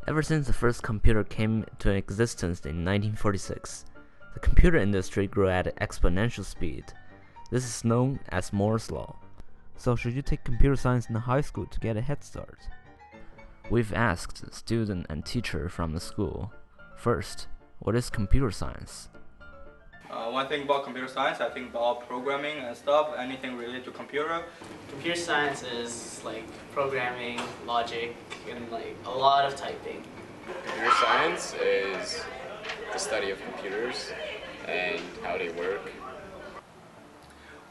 Ever since the first computer came into existence in 1946, the computer industry grew at exponential speed. This is known as Moore's Law. So should you take computer science in high school to get a head start? We've asked a student and teacher from the school. First, what is computer science? One thing about computer science, I think about programming and stuff, anything related to computer. Computer science is like programming, logic, and like a lot of typing. Computer science is the study of computers and how they work.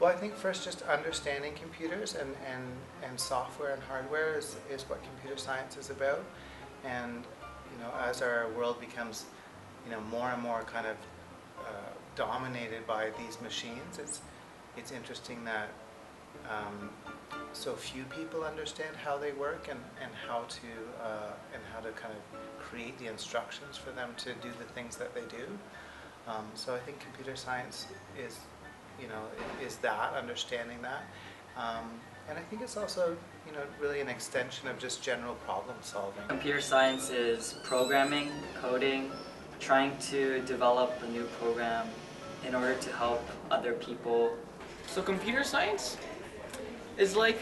Well, I think first just understanding computers and software and hardware is what computer science is about. And as our world becomes more and more kind of dominated by these machines, it's interesting that so few people understand how they work and how to kind of create the instructions for them to do the things that they do. So I think computer science is that, understanding that. And I think it's also really an extension of just general problem solving. Computer science is programming, coding, trying to develop a new program in order to help other people. So computer science is like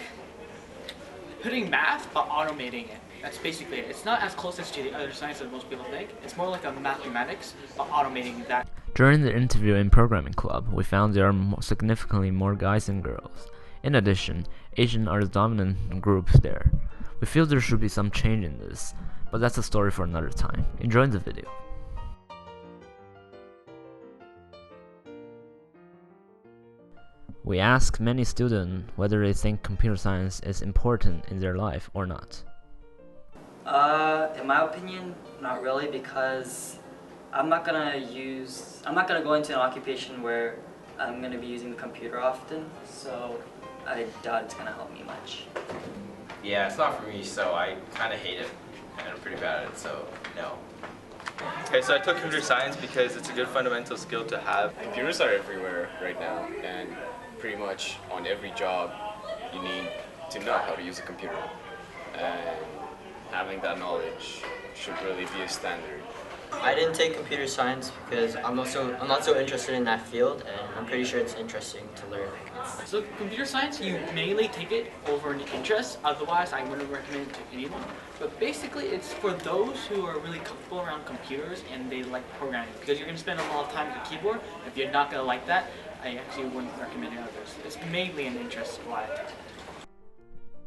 putting math but automating it. That's basically it. It's not as close as to the other science as most people think. It's more like a mathematics but automating that. During the interview in programming club, we found there are significantly more guys than girls. In addition, Asian are the dominant group there. We feel there should be some change in this, but that's a story for another time. Enjoy the video. We asked many students whether they think computer science is important in their life or not. In my opinion, not really, because I'm not gonna go into an occupation where I'm gonna be using the computer often, so I doubt it's gonna help me much. Yeah, it's not for me, so I kind of hate it, and I'm pretty bad at it, so no. Okay, so I took computer science because it's a good fundamental skill to have. Computers are everywhere right now, and pretty much on every job you need to know how to use a computer. And having that knowledge should really be a standard. I didn't take computer science because I'm not so interested in that field, and I'm pretty sure it's interesting to learn. So computer science, you mainly take it over an interest, otherwise I wouldn't recommend it to anyone. But basically it's for those who are really comfortable around computers and they like programming, because you're going to spend a lot of time with the keyboard. If you're not going to like that, I actually wouldn't recommend it others. It's mainly an interest why.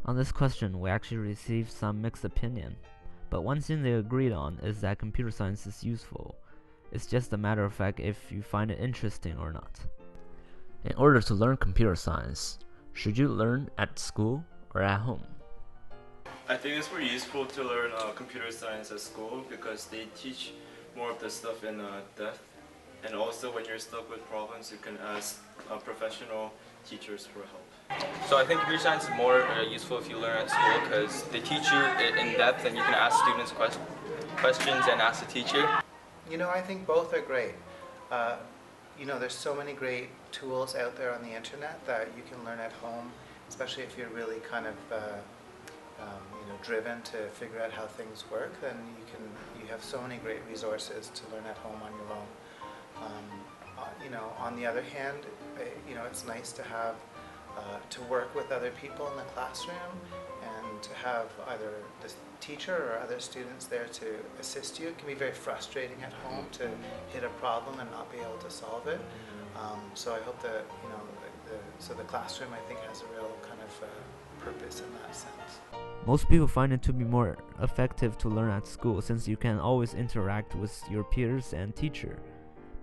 On this question, we actually received some mixed opinion. But one thing they agreed on is that computer science is useful. It's just a matter of fact if you find it interesting or not. In order to learn computer science, should you learn at school or at home? I think it's very useful to learn computer science at school because they teach more of the stuff in depth. And also when you're stuck with problems, you can ask professional teachers for help. So I think computer science is more useful if you learn at school because they teach you in depth and you can ask students questions and ask the teacher. I think both are great. There's so many great tools out there on the internet that you can learn at home, especially if you're really kind of driven to figure out how things work. Then you have so many great resources to learn at home on your own. On the other hand, it's nice to have to work with other people in the classroom and to have either the teacher or other students there to assist you. It can be very frustrating at home to hit a problem and not be able to solve it. So I hope that the classroom, I think, has a real kind of purpose in that sense. Most people find it to be more effective to learn at school since you can always interact with your peers and teacher.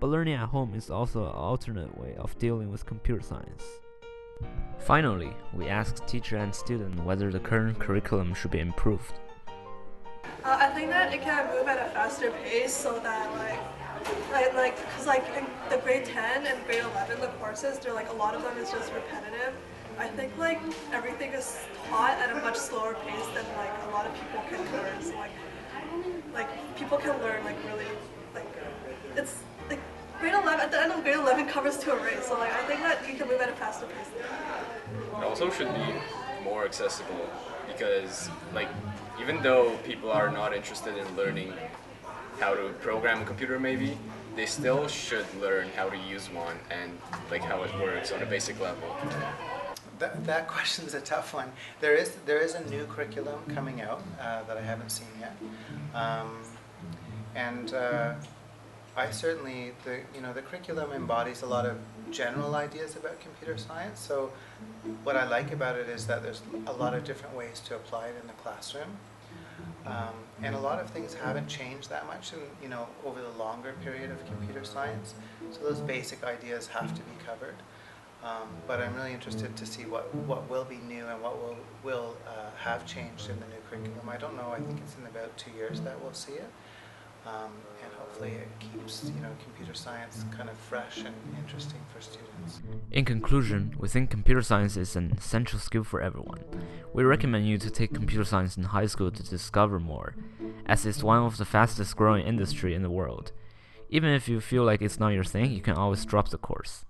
But learning at home is also an alternate way of dealing with computer science. Finally, we asked teacher and student whether the current curriculum should be improved. I think that it can move at a faster pace so that because in the grade 10 and grade 11, the courses, a lot of them is just repetitive. I think everything is taught at a much slower pace than a lot of people can learn. So people can learn really it's grade 11, at the end of grade 11 covers to a race, so I think that you can move at a faster pace. It also should be more accessible because like even though people are not interested in learning how to program a computer maybe, they still should learn how to use one and like how it works on a basic level. That question is a tough one. There is a new curriculum coming out that I haven't seen yet, and I certainly the curriculum embodies a lot of general ideas about computer science. So what I like about it is that there's a lot of different ways to apply it in the classroom, and a lot of things haven't changed that much in over the longer period of computer science. So those basic ideas have to be covered. But I'm really interested to see what will be new and what will have changed in the new curriculum. I don't know. I think it's in about 2 years that we'll see it, and hopefully it keeps computer science kind of fresh and interesting for students. In conclusion, we think computer science is an essential skill for everyone. We recommend you to take computer science in high school to discover more, as it's one of the fastest growing industry in the world. Even if you feel like it's not your thing, you can always drop the course.